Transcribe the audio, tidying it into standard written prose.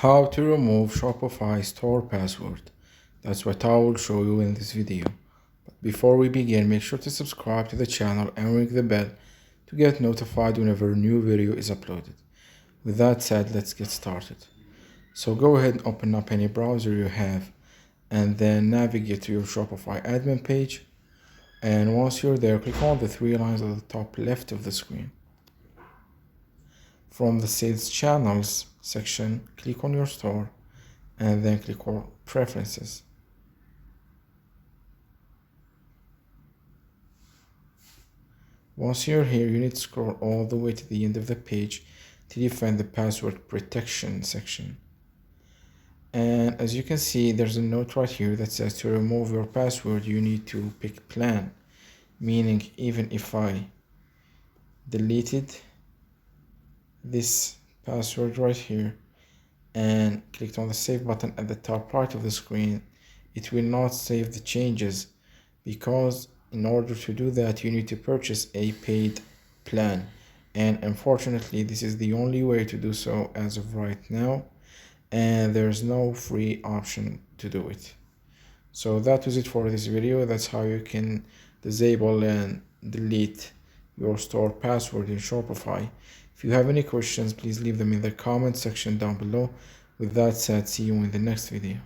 How to remove Shopify Store Password. That's what I will show you in this video. But before we begin, make sure to subscribe to the channel and ring the bell to get notified whenever a new video is uploaded. With that said, let's get started. So go ahead and open up any browser you have and then navigate to your Shopify admin page. And once you're there, click on the three lines at the top left of the screen. From the Sales Channels section, click on your store and then click on Preferences. Once you're here, you need to scroll all the way to the end of the page till you find the Password Protection section. And as you can see, there's a note right here that says to remove your password, you need to pick Plan, meaning even if I deleted this password right here and clicked on the save button at the top right of the screen, it will not save the changes, because in order to do that you need to purchase a paid plan, and unfortunately this is the only way to do so as of right now, and there's no free option to do it. So that was it for this video. That's how you can disable and delete your store password in Shopify. If you have any questions, please leave them in the comment section down below. With that said, see you in the next video.